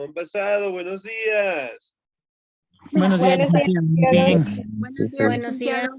¿Cómo han pasado? Buenos días. Buenos días, Buenos días. muy bien. Buenos días, licenciado.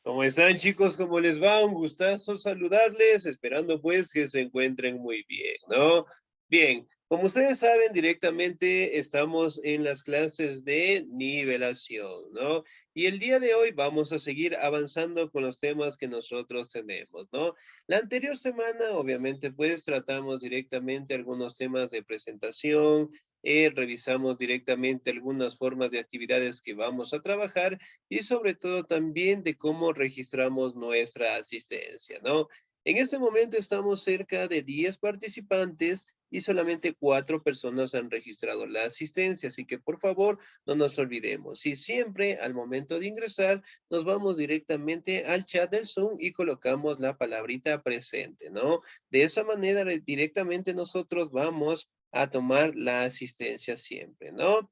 ¿Cómo están, chicos? ¿Cómo les va? Un gustazo saludarles, esperando pues que se encuentren muy bien, ¿no? Bien, como ustedes saben, directamente estamos en las clases de nivelación, ¿no? Y el día de hoy vamos a seguir avanzando con los temas que nosotros tenemos, ¿no? La anterior semana, obviamente, pues tratamos directamente algunos temas de presentación, revisamos directamente algunas formas de actividades que vamos a trabajar y sobre todo también de cómo registramos nuestra asistencia, ¿no? En este momento estamos cerca de 10 participantes y solamente 4 personas han registrado la asistencia, así que por favor no nos olvidemos. Y siempre al momento de ingresar nos vamos directamente al chat del Zoom y colocamos la palabrita presente, ¿no? De esa manera directamente nosotros vamos a tomar la asistencia siempre, ¿no?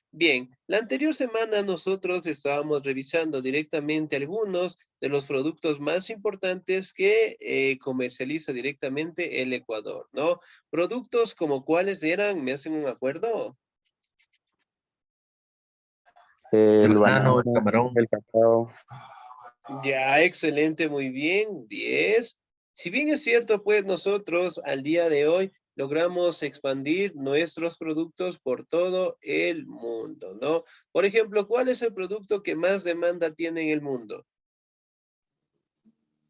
Bien, la anterior semana nosotros estábamos revisando directamente algunos de los productos más importantes que comercializa directamente el Ecuador, ¿no? Productos como cuáles eran, ¿me hacen un acuerdo? El banano, el camarón, el cacao. Ya, excelente, muy bien, 10. Si bien es cierto, pues nosotros al día de hoy logramos expandir nuestros productos por todo el mundo, ¿no? Por ejemplo, ¿cuál es el producto que más demanda tiene en el mundo?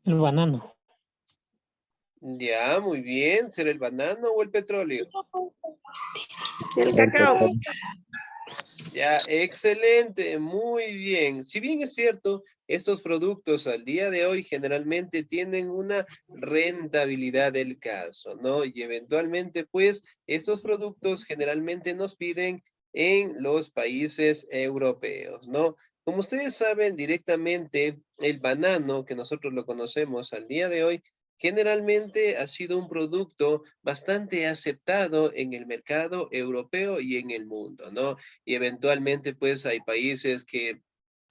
El banano. Ya, muy bien. ¿Será el banano o el petróleo? El cacao. Ya, excelente, muy bien. Si bien es cierto, estos productos al día de hoy generalmente tienen una rentabilidad del caso, ¿no? Y eventualmente, pues, estos productos generalmente nos piden en los países europeos, ¿no? Como ustedes saben, directamente el banano, que nosotros lo conocemos al día de hoy, generalmente ha sido un producto bastante aceptado en el mercado europeo y en el mundo, ¿no? Y eventualmente pues hay países que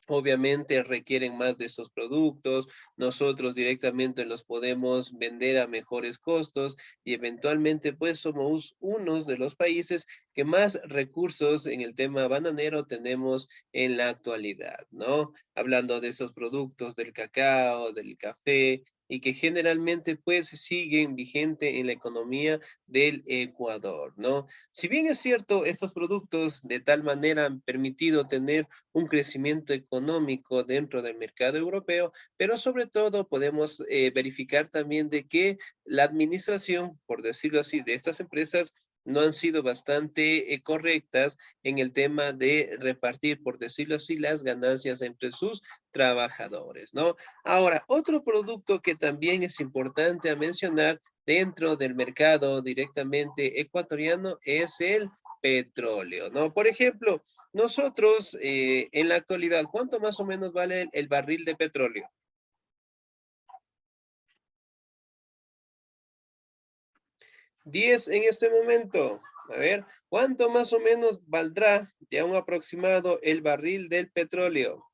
obviamente requieren más de esos productos, nosotros directamente los podemos vender a mejores costos y eventualmente pues somos unos de los países que más recursos en el tema bananero tenemos en la actualidad, ¿no? Hablando de esos productos del cacao, del café y que generalmente pues siguen vigente en la economía del Ecuador, ¿no? Si bien es cierto, estos productos de tal manera han permitido tener un crecimiento económico dentro del mercado europeo, pero sobre todo podemos verificar también de que la administración, por decirlo así, de estas empresas no han sido bastante correctas en el tema de repartir, por decirlo así, las ganancias entre sus trabajadores, ¿no? Ahora, otro producto que también es importante a mencionar dentro del mercado directamente ecuatoriano es el petróleo, ¿no? Por ejemplo, nosotros en la actualidad, ¿cuánto más o menos vale el barril de petróleo? $10 en este momento. A ver, ¿cuánto más o menos valdrá ya un aproximado el barril del petróleo?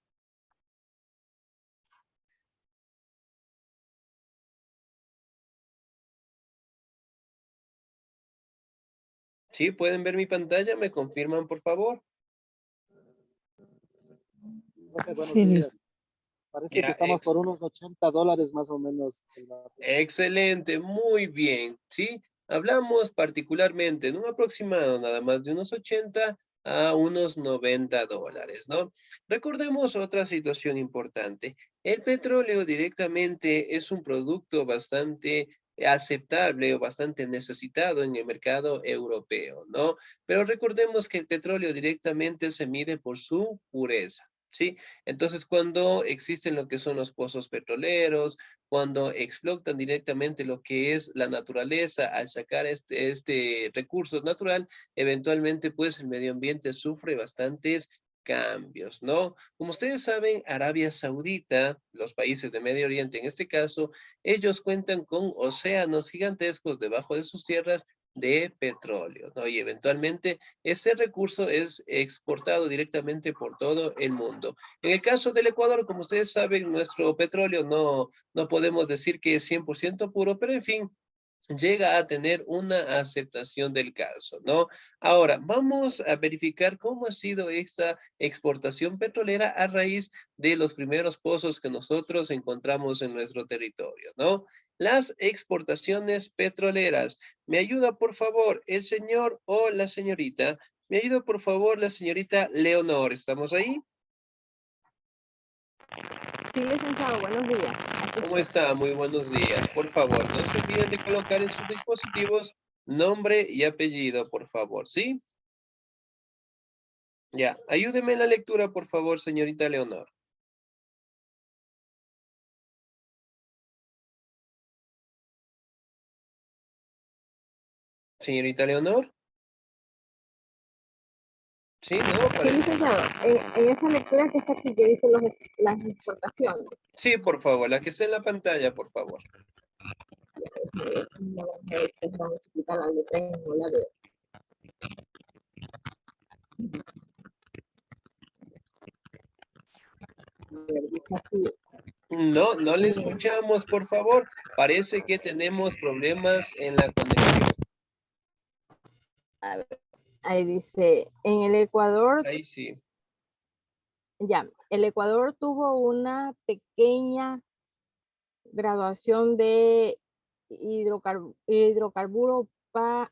¿Sí? ¿Pueden ver mi pantalla? ¿Me confirman, por favor? Buenos Sí, días. Parece Ya, que estamos por unos $80 más o menos. excelente, muy bien, ¿sí? Hablamos particularmente en un aproximado nada más de unos 80 a unos $90, ¿no? Recordemos otra situación importante. El petróleo directamente es un producto bastante aceptable o bastante necesitado en el mercado europeo, ¿no? Pero recordemos que el petróleo directamente se mide por su pureza. ¿Sí? Entonces, cuando existen lo que son los pozos petroleros, cuando explotan directamente lo que es la naturaleza al sacar este recurso natural, eventualmente pues el medio ambiente sufre bastantes cambios, ¿no? Como ustedes saben, Arabia Saudita, los países de Medio Oriente en este caso, ellos cuentan con océanos gigantescos debajo de sus tierras de petróleo, ¿no? Y eventualmente ese recurso es exportado directamente por todo el mundo. En el caso del Ecuador, como ustedes saben, nuestro petróleo no podemos decir que es 100% puro, pero en fin, llega a tener una aceptación del caso, ¿no? Ahora, vamos a verificar cómo ha sido esta exportación petrolera a raíz de los primeros pozos que nosotros encontramos en nuestro territorio, ¿no? Las exportaciones petroleras. ¿Me ayuda, por favor, el señor o la señorita? ¿Me ayuda, por favor, la señorita Leonor? ¿Estamos ahí? Sí, licenciado, buenos días. ¿Cómo está? Muy buenos días. Por favor, no se olviden de colocar en sus dispositivos nombre y apellido, por favor, ¿sí? Ya, ayúdeme en la lectura, por favor, señorita Leonor. Señorita Leonor. Sí, no, Sí, parece. licenciado, en esa lectura que está aquí, que dice las exportaciones. Sí, por favor, la que está en la pantalla, por favor. Vamos a quitar la letra y no la veo. A ver, dice aquí, No, no le escuchamos, por favor. Parece que tenemos problemas en la conexión. a ver, ahí dice, en el Ecuador, Ahí sí. ya, el Ecuador tuvo una pequeña graduación de hidrocarburo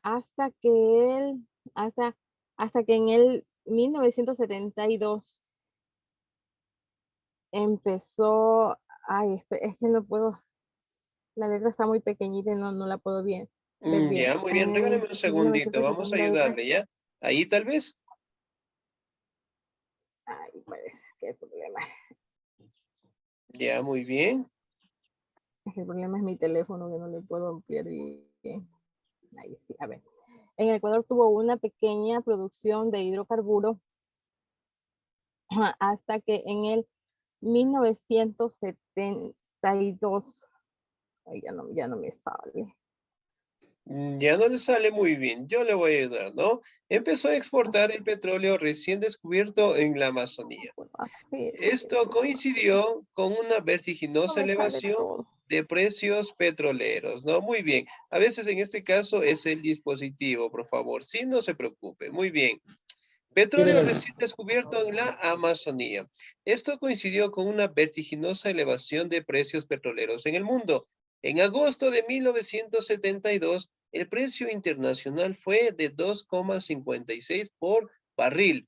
hasta que en el 1972 empezó, ay, es que no puedo, la letra está muy pequeñita y no la puedo ver bien. Ya, muy bien. En Regáleme el un segundito. Vamos a 1973, ayudarle, ¿ya? Ahí tal vez. ay, pues, qué problema. Ya, muy bien. El problema es mi teléfono que no le puedo ampliar bien. Ahí sí, a ver. En Ecuador tuvo una pequeña producción de hidrocarburos hasta que en el 1972, ay, ya no me sale. Ya no le sale muy bien. Yo le voy a ayudar, ¿no? Empezó a exportar el petróleo recién descubierto en la Amazonía. Así, Esto coincidió con una no vertiginosa me sale elevación todo. de precios petroleros, ¿no? Muy bien. A veces en este caso es el dispositivo, por favor. Sí, no se preocupe. Muy bien. Petróleo recién descubierto en la Amazonía. Esto coincidió con una vertiginosa elevación de precios petroleros en el mundo. En agosto de 1972, el precio internacional fue de 2,56 por barril.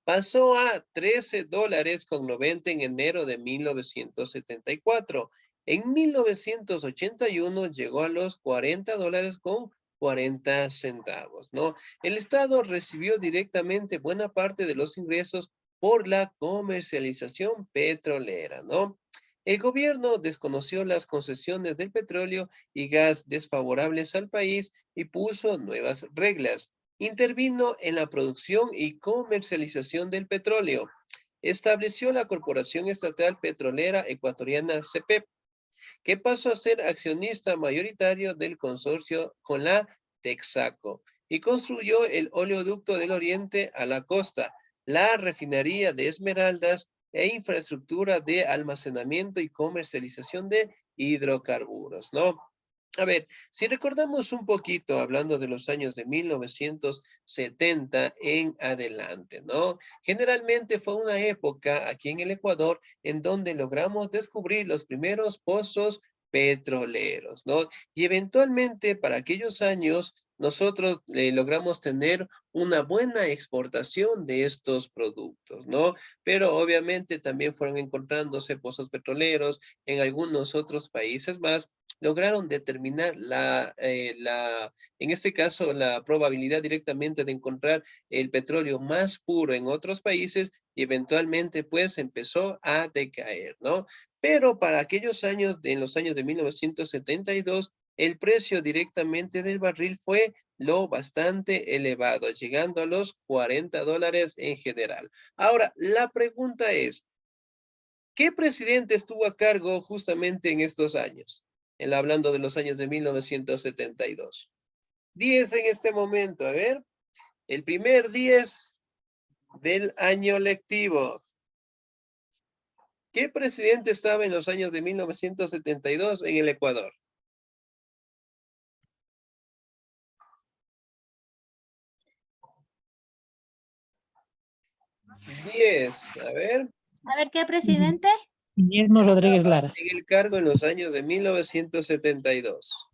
Pasó a $13.90 en enero de 1974. En 1981 llegó a los $40.40, ¿no? El Estado recibió directamente buena parte de los ingresos por la comercialización petrolera, ¿no? El gobierno desconoció las concesiones del petróleo y gas desfavorables al país y puso nuevas reglas. Intervino en la producción y comercialización del petróleo. Estableció la Corporación Estatal Petrolera Ecuatoriana CPEP, que pasó a ser accionista mayoritario del consorcio con la Texaco y construyó el oleoducto del Oriente a la costa, la refinería de Esmeraldas e infraestructura de almacenamiento y comercialización de hidrocarburos, ¿no? A ver, si recordamos un poquito, hablando de los años de 1970 en adelante, ¿no? Generalmente fue una época aquí en el Ecuador en donde logramos descubrir los primeros pozos petroleros, ¿no? Y eventualmente para aquellos años nosotros logramos tener una buena exportación de estos productos, ¿no? Pero obviamente también fueron encontrándose pozos petroleros en algunos otros países más, lograron determinar en este caso, la probabilidad directamente de encontrar el petróleo más puro en otros países y eventualmente pues empezó a decaer, ¿no? Pero para aquellos años, en los años de 1972, el precio directamente del barril fue lo bastante elevado, llegando a los $40 en general. Ahora, la pregunta es, ¿qué presidente estuvo a cargo justamente en estos años? Hablando de los años de 1972. 10 en este momento, a ver. El primer 10 del año lectivo. ¿Qué presidente estaba en los años de 1972 en el Ecuador? 10. A ver. A ver, ¿qué presidente? Guillermo Rodríguez Lara. En el cargo en los años de 1972.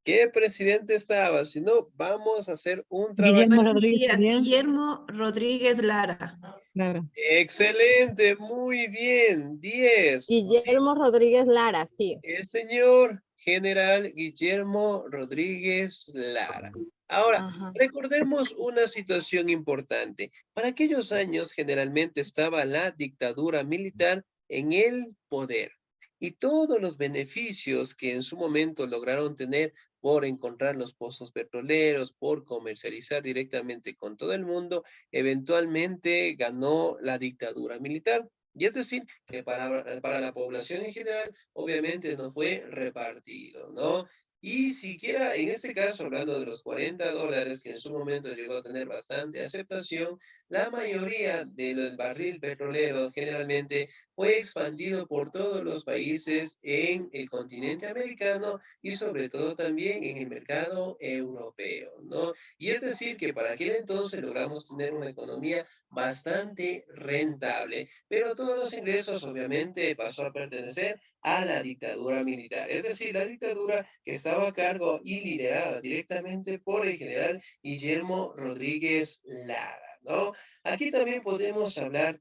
¿Qué presidente estaba? Si no, vamos a hacer un trabajo. Guillermo Rodríguez Díaz, Arias. Guillermo Rodríguez Lara. Lara. Excelente, muy bien. 10. Guillermo Rodríguez Lara, sí. El señor general Guillermo Rodríguez Lara. Ahora, Ajá. recordemos una situación importante. Para aquellos años generalmente estaba la dictadura militar en el poder y todos los beneficios que en su momento lograron tener por encontrar los pozos petroleros, por comercializar directamente con todo el mundo, eventualmente ganó la dictadura militar. Y es decir, que para la población en general, obviamente no fue repartido, ¿no? Y siquiera en este caso, hablando de los $40, que en su momento llegó a tener bastante aceptación, la mayoría del barril petrolero generalmente fue expandido por todos los países en el continente americano y sobre todo también en el mercado europeo, ¿no? Y es decir, que para aquel entonces logramos tener una economía bastante rentable, pero todos los ingresos obviamente pasó a pertenecer a la dictadura militar, es decir, la dictadura que estaba a cargo y liderada directamente por el general Guillermo Rodríguez Lara, ¿no? Aquí también podemos hablar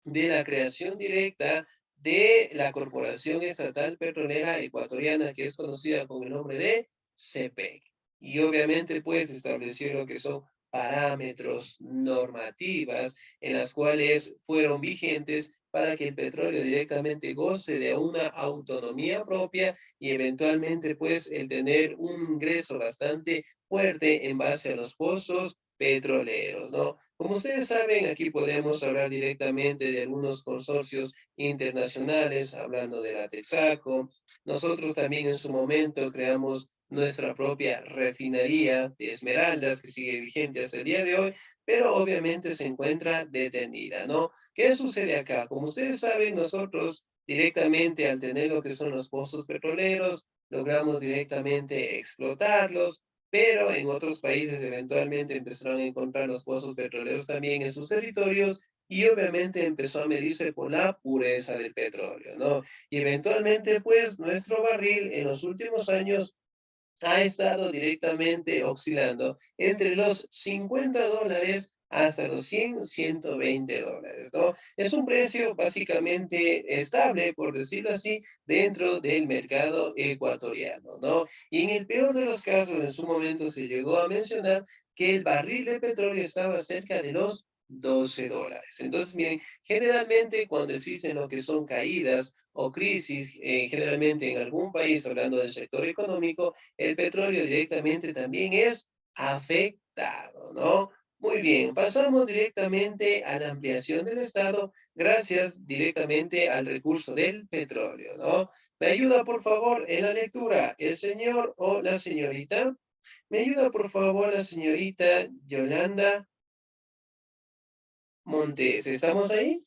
de la creación directa de la Corporación Estatal Petrolera Ecuatoriana, que es conocida con el nombre de CPEC. Y obviamente, pues, estableció lo que son parámetros, normativas, en las cuales fueron vigentes para que el petróleo directamente goce de una autonomía propia y eventualmente, pues, el tener un ingreso bastante fuerte en base a los pozos petroleros, ¿no? Como ustedes saben, aquí podemos hablar directamente de algunos consorcios internacionales, hablando de la Texaco. Nosotros también en su momento creamos nuestra propia refinería de Esmeraldas, que sigue vigente hasta el día de hoy, pero obviamente se encuentra detenida, ¿no? ¿Qué sucede acá? Como ustedes saben, nosotros directamente al tener lo que son los pozos petroleros, logramos directamente explotarlos, pero en otros países eventualmente empezaron a encontrar los pozos petroleros también en sus territorios y obviamente empezó a medirse por la pureza del petróleo, ¿no? Y eventualmente, pues, nuestro barril en los últimos años ha estado directamente oscilando entre los $50 hasta los 100, $120, ¿no? Es un precio básicamente estable, por decirlo así, dentro del mercado ecuatoriano, ¿no? Y en el peor de los casos, en su momento se llegó a mencionar que el barril de petróleo estaba cerca de los $12. Entonces, miren, generalmente cuando existen lo que son caídas o crisis, generalmente en algún país, hablando del sector económico, el petróleo directamente también es afectado, ¿no? Muy bien, pasamos directamente a la ampliación del Estado gracias directamente al recurso del petróleo, ¿no? ¿Me ayuda, por favor, en la lectura el señor o la señorita? ¿Me ayuda, por favor, la señorita Yolanda Montes? ¿Estamos ahí?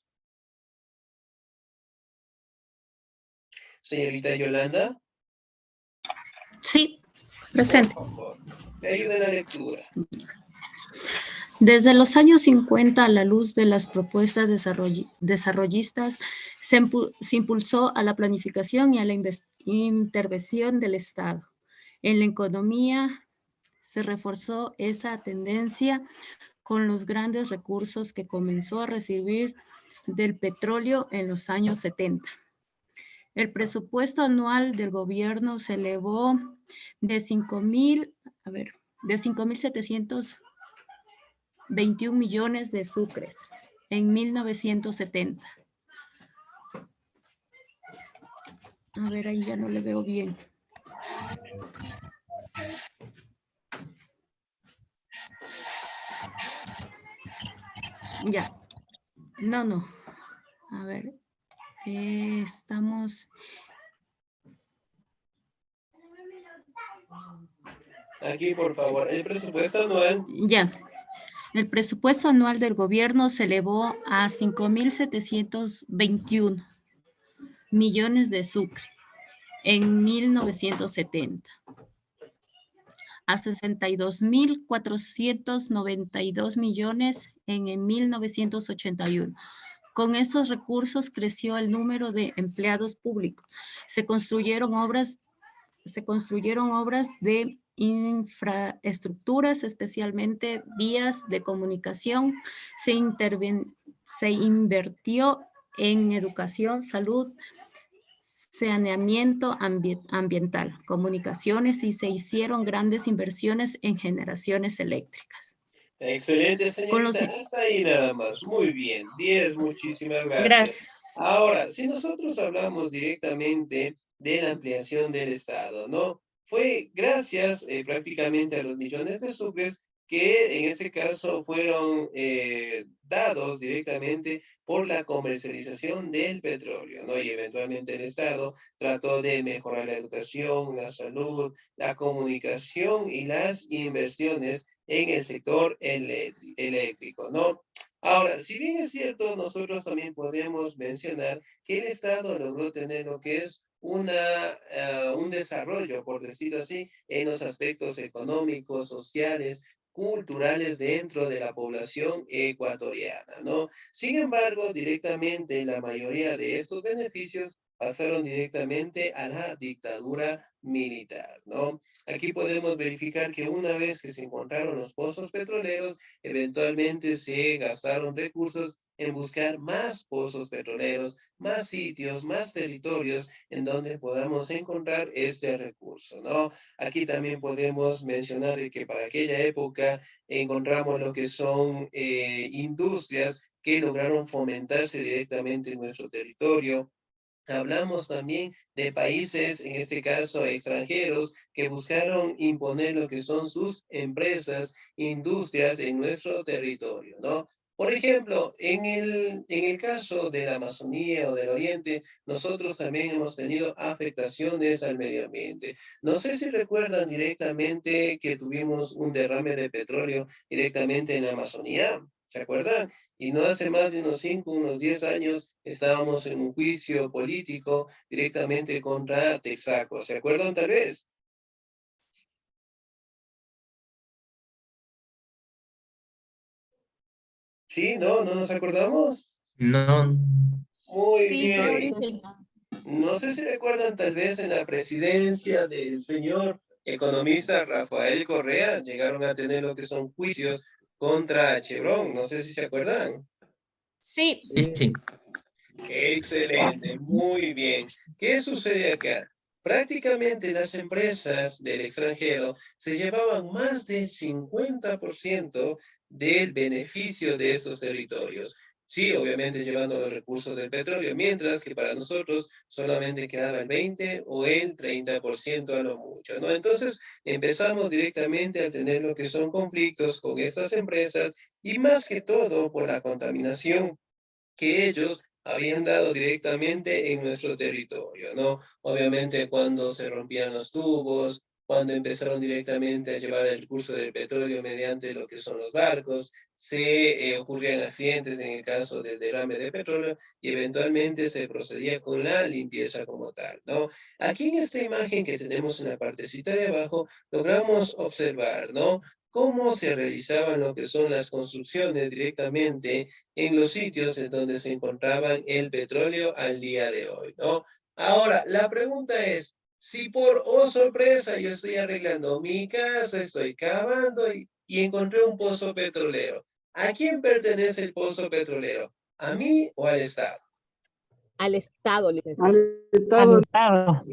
Señorita Yolanda. Sí, presente. Por favor, me ayuda en la lectura. Desde los años 50, a la luz de las propuestas desarrollistas, se impulsó a la planificación y a la intervención del Estado. En la economía se reforzó esa tendencia con los grandes recursos que comenzó a recibir del petróleo en los años 70. El presupuesto anual del gobierno se elevó de 5.721 millones de sucres en 1970. A ver, ahí ya no le veo bien. Ya. No. A ver. Estamos... Aquí, por favor, el presupuesto anual. Ya. El presupuesto anual del gobierno se elevó a 5.721 millones de sucre en 1970. a 62.492 millones en el 1981. Con esos recursos creció el número de empleados públicos. Se construyeron obras de infraestructuras, especialmente vías de comunicación. Se invirtió en educación, salud, saneamiento ambiental, comunicaciones, y se hicieron grandes inversiones en generaciones eléctricas. Excelente, señorita. Hasta ahí nada más. Muy bien. 10, muchísimas gracias. Gracias. Ahora, si nosotros hablamos directamente de la ampliación del Estado, ¿no? Fue gracias prácticamente a los millones de sucres que en ese caso fueron dados directamente por la comercialización del petróleo, ¿no? Y eventualmente el Estado trató de mejorar la educación, la salud, la comunicación y las inversiones en el sector eléctrico, ¿no? Ahora, si bien es cierto, nosotros también podemos mencionar que el Estado logró tener lo que es un desarrollo, por decirlo así, en los aspectos económicos, sociales, culturales dentro de la población ecuatoriana, ¿no? Sin embargo, directamente la mayoría de estos beneficios pasaron directamente a la dictadura militar, ¿no? Aquí podemos verificar que una vez que se encontraron los pozos petroleros, eventualmente se gastaron recursos en buscar más pozos petroleros, más sitios, más territorios en donde podamos encontrar este recurso, ¿no? Aquí también podemos mencionar que para aquella época encontramos lo que son industrias que lograron fomentarse directamente en nuestro territorio. Hablamos también de países, en este caso extranjeros, que buscaron imponer lo que son sus empresas, industrias en nuestro territorio, ¿no? Por ejemplo, en el caso de la Amazonía o del Oriente, nosotros también hemos tenido afectaciones al medio ambiente. No sé si recuerdan directamente que tuvimos un derrame de petróleo directamente en la Amazonía. ¿Se acuerdan? Y no hace más de unos 5, unos 10 años estábamos en un juicio político directamente contra Texaco. ¿Se acuerdan tal vez? Sí, ¿no? ¿No nos acordamos? No, Muy Sí, creo bien. que sí. No sé si recuerdan tal vez en la presidencia del señor economista Rafael Correa, llegaron a tener lo que son juicios contra Chevron. No sé si se acuerdan. Sí, sí, sí. Excelente, muy bien. ¿Qué sucede acá? Prácticamente las empresas del extranjero se llevaban más del 50% del beneficio de esos territorios. Sí, obviamente llevando los recursos del petróleo, mientras que para nosotros solamente quedaba el 20 o el 30% a lo mucho, ¿no? Entonces empezamos directamente a tener lo que son conflictos con estas empresas y más que todo por la contaminación que ellos habían dado directamente en nuestro territorio, ¿no? Obviamente cuando se rompían los tubos, cuando empezaron directamente a llevar el curso del petróleo mediante lo que son los barcos, se ocurrían accidentes en el caso del derrame de petróleo y eventualmente se procedía con la limpieza como tal, ¿no? Aquí en esta imagen que tenemos en la partecita de abajo, logramos observar, ¿no? Cómo se realizaban lo que son las construcciones directamente en los sitios en donde se encontraban el petróleo al día de hoy, ¿no? Ahora, la pregunta es, si por, oh sorpresa, yo estoy arreglando mi casa, estoy cavando y encontré un pozo petrolero, ¿a quién pertenece el pozo petrolero? ¿A mí o al Estado? Al Estado, licenciado. Al Al Estado. Estado.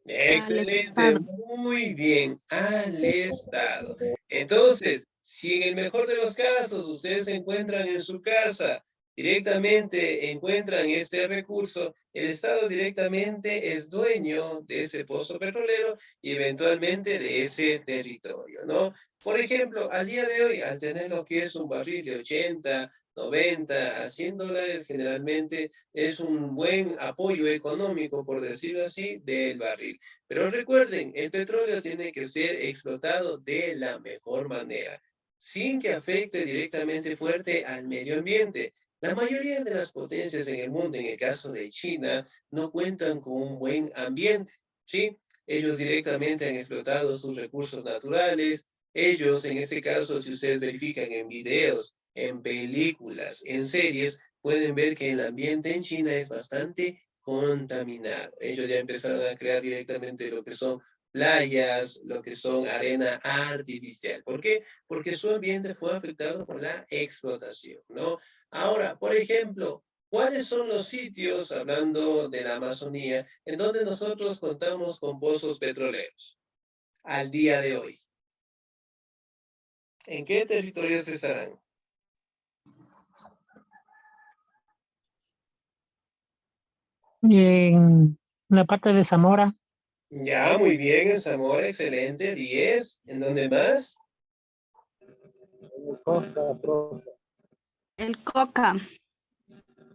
Excelente, Estado. muy bien, al Estado. Entonces, si en el mejor de los casos ustedes se encuentran en su casa, directamente encuentran este recurso, el Estado directamente es dueño de ese pozo petrolero y eventualmente de ese territorio, ¿no? Por ejemplo, al día de hoy, al tener lo que es un barril de 80, 90 a $100, generalmente es un buen apoyo económico, por decirlo así, del barril. Pero recuerden, el petróleo tiene que ser explotado de la mejor manera, sin que afecte directamente fuerte al medio ambiente. La mayoría de las potencias en el mundo, en el caso de China, no cuentan con un buen ambiente, ¿sí? Ellos directamente han explotado sus recursos naturales. Ellos, en este caso, si ustedes verifican en videos, en películas, en series, pueden ver que el ambiente en China es bastante contaminado. Ellos ya empezaron a crear directamente lo que son playas, lo que son arena artificial. ¿Por qué? Porque su ambiente fue afectado por la explotación, ¿no? Ahora, por ejemplo, ¿cuáles son los sitios, hablando de la Amazonía, en donde nosotros contamos con pozos petroleros al día de hoy? ¿En qué territorios estarán? En la parte de Zamora, Ya, muy bien, en Zamora, excelente. 10. ¿En dónde más? Costa, profe. El Coca,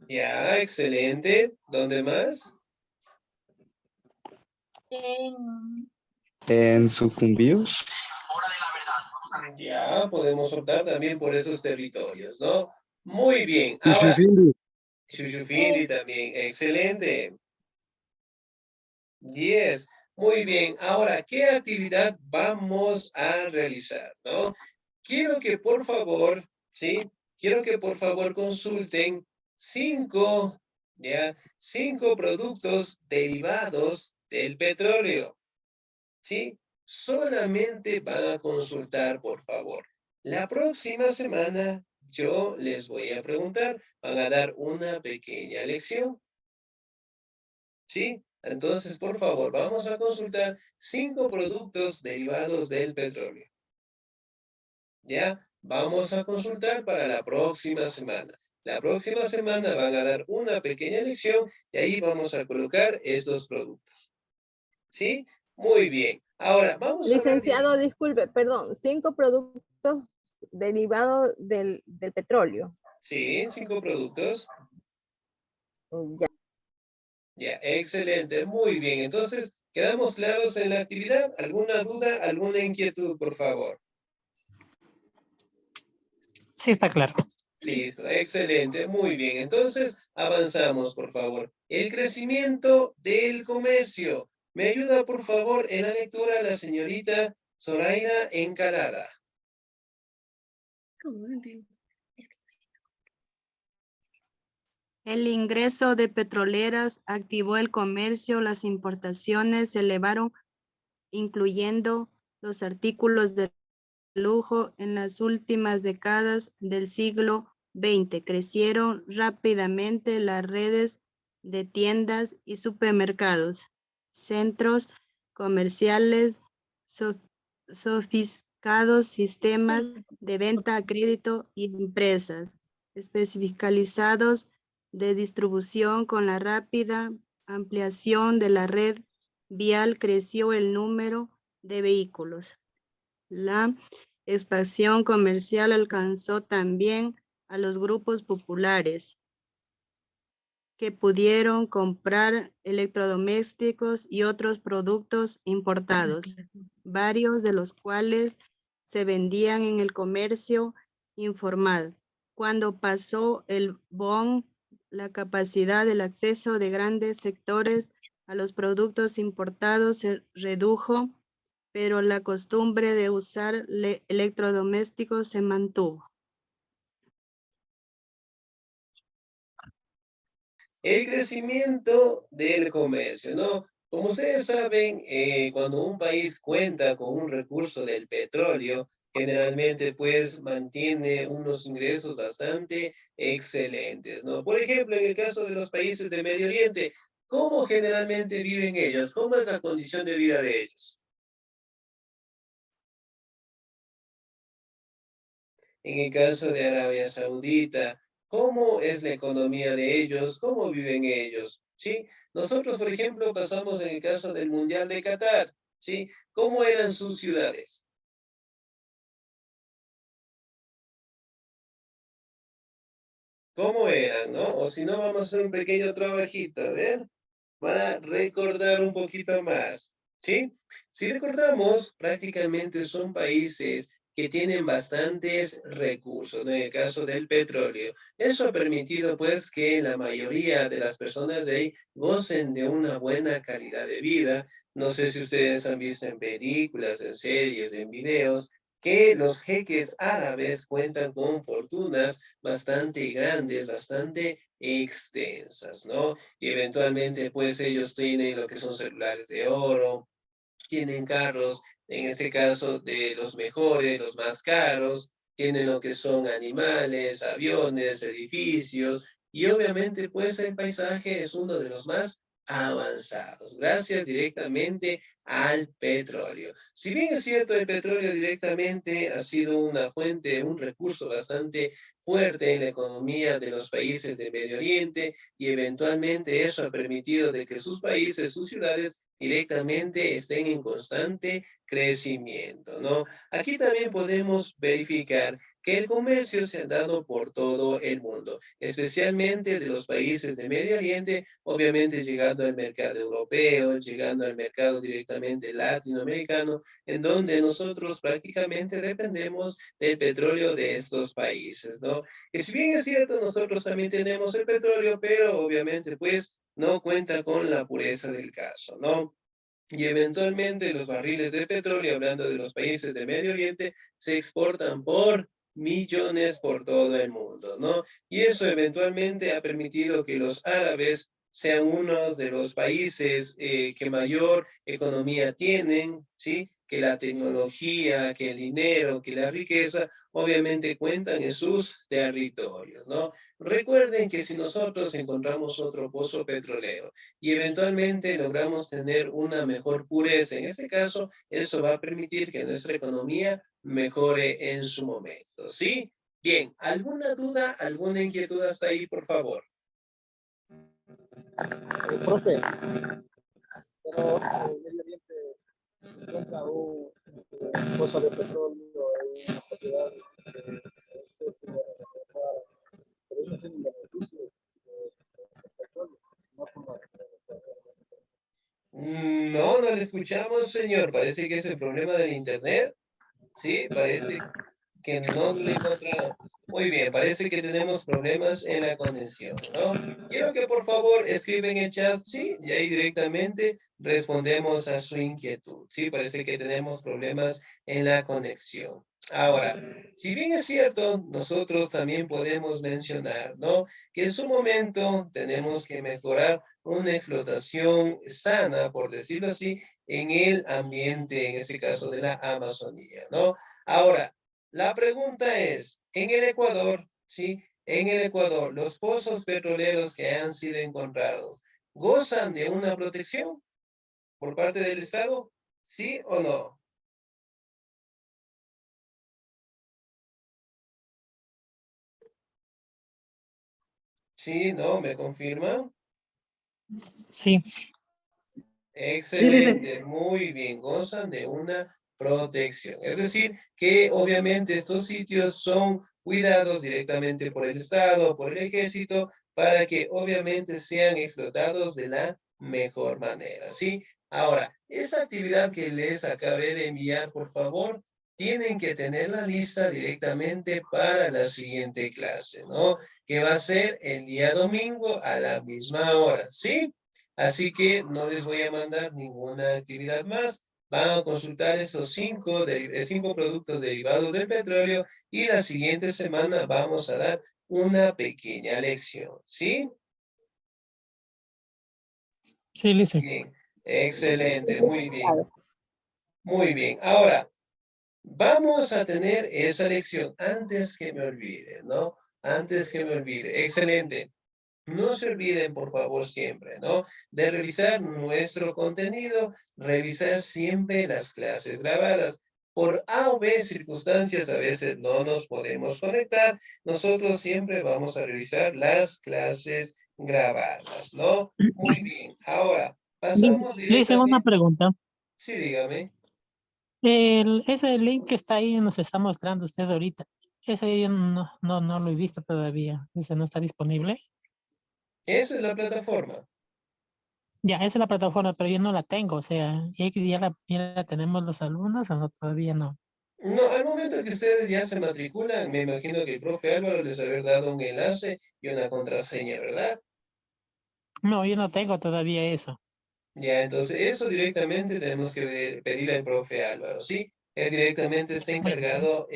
Ya, excelente. ¿Dónde más? En Sucumbíos. Ya, podemos optar también por esos territorios, ¿no? Muy bien. Ahora, Chuchufindi. Chuchufindi también, excelente. 10. Muy bien. Ahora, ¿qué actividad vamos a realizar, no? Quiero que por favor, ¿sí? Quiero que por favor consulten 5, ¿ya? 5 productos derivados del petróleo, ¿sí? Solamente van a consultar, por favor. La próxima semana yo les voy a preguntar, van a dar una pequeña lección, ¿sí? Entonces, por favor, vamos a consultar 5 productos derivados del petróleo. ¿Ya? Vamos a consultar para la próxima semana. La próxima semana van a dar una pequeña lección y ahí vamos a colocar estos productos. ¿Sí? Muy bien. Ahora, vamos a hablar Licenciado, disculpe, perdón, 5 productos derivados del petróleo. Sí, 5 productos. Ya. Ya, excelente. Muy bien. Entonces, ¿quedamos claros en la actividad? ¿Alguna duda, alguna inquietud, por favor? sí está claro. Listo, excelente, muy bien. Entonces, avanzamos, por favor. El crecimiento del comercio. ¿Me ayuda, por favor, en la lectura la señorita Zoraida Encalada? el ingreso de petroleras activó el comercio, las importaciones se elevaron, incluyendo los artículos de lujo en las últimas décadas del siglo XX. Crecieron rápidamente las redes de tiendas y supermercados, centros comerciales, sofisticados sistemas de venta a crédito y empresas especializados de distribución. Con la rápida ampliación de la red vial creció el número de vehículos. La expansión comercial alcanzó también a los grupos populares que pudieron comprar electrodomésticos y otros productos importados, varios de los cuales se vendían en el comercio informal. Cuando pasó el boom, la capacidad del acceso de grandes sectores a los productos importados se redujo, pero la costumbre de usar electrodomésticos se mantuvo. El crecimiento del comercio, ¿no? Como ustedes saben, cuando un país cuenta con un recurso del petróleo, generalmente pues mantiene unos ingresos bastante excelentes, ¿no? Por ejemplo, en el caso de los países de Medio Oriente, ¿cómo generalmente viven ellos? ¿Cómo es la condición de vida de ellos? En el caso de Arabia Saudita, ¿cómo es la economía de ellos? ¿Cómo viven ellos? ¿Sí? Nosotros, por ejemplo, pasamos en el caso del Mundial de Qatar, ¿sí? ¿Cómo eran sus ciudades? ¿Cómo eran, no? O si no, vamos a hacer un pequeño trabajito, a ver, para recordar un poquito más, ¿sí? Si recordamos, prácticamente son países que tienen bastantes recursos, ¿no? En el caso del petróleo. Eso ha permitido pues que la mayoría de las personas de ahí gocen de una buena calidad de vida. No sé si ustedes han visto en películas, en series, en videos, que los jeques árabes cuentan con fortunas bastante grandes, bastante extensas, ¿no? Y eventualmente, pues ellos tienen lo que son celulares de oro, tienen carros, en este caso, de los mejores, los más caros, tienen lo que son animales, aviones, edificios, y obviamente, pues el paisaje es uno de los más avanzados, gracias directamente al petróleo. Si bien es cierto, el petróleo directamente ha sido una fuente, un recurso bastante fuerte en la economía de los países del Medio Oriente, y eventualmente eso ha permitido de que sus países, sus ciudades directamente estén en constante crecimiento, ¿no? Aquí también podemos verificar que el comercio se ha dado por todo el mundo, especialmente de los países de Medio Oriente, obviamente llegando al mercado europeo, llegando al mercado directamente latinoamericano, en donde nosotros prácticamente dependemos del petróleo de estos países, ¿no? Y si bien es cierto, nosotros también tenemos el petróleo, pero obviamente pues no cuenta con la pureza del caso, ¿no? Y eventualmente los barriles de petróleo, hablando de los países de Medio Oriente, se exportan por millones por todo el mundo, ¿no? Y eso eventualmente ha permitido que los árabes sean uno de los países que mayor economía tienen, ¿sí? Que la tecnología, que el dinero, que la riqueza, obviamente cuentan en sus territorios, ¿no? Recuerden que si nosotros encontramos otro pozo petrolero y eventualmente logramos tener una mejor pureza, en este caso, eso va a permitir que nuestra economía mejore en su momento, ¿sí? Bien, ¿alguna duda, alguna inquietud hasta ahí, por favor? Profe, pero en Medio Oriente se encuentra un pozo de petróleo, una propiedad que es pero ellos tienen beneficio de ese petróleo, no como No, no le escuchamos, señor. Parece que es el problema del internet. Sí, parece que no le encontramos. Muy bien, parece que tenemos problemas en la conexión, ¿no? Quiero que por favor escriben en el chat, sí, y ahí directamente respondemos a su inquietud. Sí, parece que tenemos problemas en la conexión. Ahora, si bien es cierto, nosotros también podemos mencionar, ¿no? Que en su momento tenemos que mejorar una explotación sana, por decirlo así, en el ambiente, en este caso de la Amazonía, ¿no? Ahora, la pregunta es, en el Ecuador, ¿sí? En el Ecuador, los pozos petroleros que han sido encontrados, ¿gozan de una protección por parte del Estado? ¿Sí o no? Sí, ¿no? ¿Me confirma? Sí, Excelente, muy bien, gozan de una protección. Es decir, que obviamente estos sitios son cuidados directamente por el Estado, por el Ejército, para que obviamente sean explotados de la mejor manera, ¿sí? Ahora, esa actividad que les acabé de enviar, por favor, tienen que tener la lista directamente para la siguiente clase, ¿no? Que va a ser el día domingo a la misma hora, ¿sí? Así que no les voy a mandar ninguna actividad más. Van a consultar estos cinco productos derivados del petróleo y la siguiente semana vamos a dar una pequeña lección. ¿Sí? sí, Lice. Bien. Excelente. Muy bien. Muy bien. Ahora, vamos a tener esa lección antes que me olvide, ¿no? Antes que me olvide. Excelente. No se olviden, por favor, siempre, ¿no? De revisar nuestro contenido, revisar siempre las clases grabadas. Por A o B circunstancias, a veces no nos podemos conectar. Nosotros siempre vamos a revisar las clases grabadas, ¿no? Muy bien. Ahora, pasamos Le hice una directamente. pregunta. Sí, dígame. Ese link que está ahí nos está mostrando usted ahorita. Ese yo no lo he visto todavía. Ese no está disponible. Esa es la plataforma. Ya, esa es la plataforma, pero yo no la tengo. O sea, ya la tenemos los alumnos o no, todavía no. No, al momento que ustedes ya se matriculan, me imagino que el profe Álvaro les haber dado un enlace y una contraseña, ¿verdad? No, yo no tengo todavía eso. Ya, entonces eso directamente tenemos que pedirle al profe Álvaro, ¿sí? Él directamente está encargado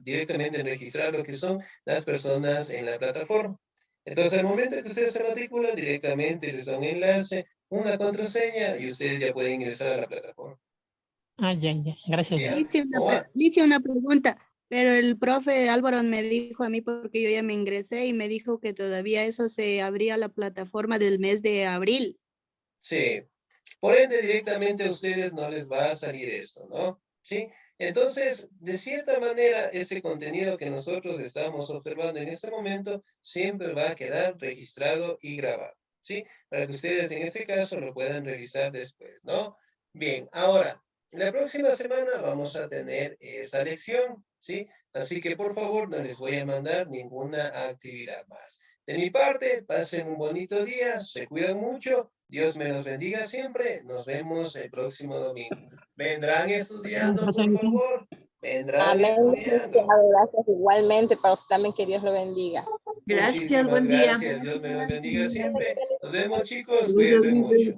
directamente en registrar lo que son las personas en la plataforma. Entonces, al momento que ustedes se matriculan, directamente les da un enlace, una contraseña y ustedes ya pueden ingresar a la plataforma. Ah, ya. Gracias. Ya. Le hice una pregunta, pero el profe Álvaro me dijo a mí, porque yo ya me ingresé, y me dijo que todavía eso se abría la plataforma del mes de abril. Sí. Por ende, directamente a ustedes no les va a salir esto, ¿no? ¿Sí? Entonces, de cierta manera, ese contenido que nosotros estamos observando en este momento siempre va a quedar registrado y grabado, ¿sí? Para que ustedes en este caso lo puedan revisar después, ¿no? Bien, ahora, la próxima semana vamos a tener esa lección, ¿sí? Así que por favor no les voy a mandar ninguna actividad más. De mi parte, pasen un bonito día, se cuidan mucho, Dios me los bendiga siempre, nos vemos el próximo domingo. ¿Vendrán estudiando, por favor? ¿Vendrán Amén, estudiando? licenciado, gracias igualmente, para usted también, que Dios lo bendiga. Gracias, Muchísimas buen día. gracias, Dios me los bendiga siempre. Nos vemos, chicos, cuídense mucho.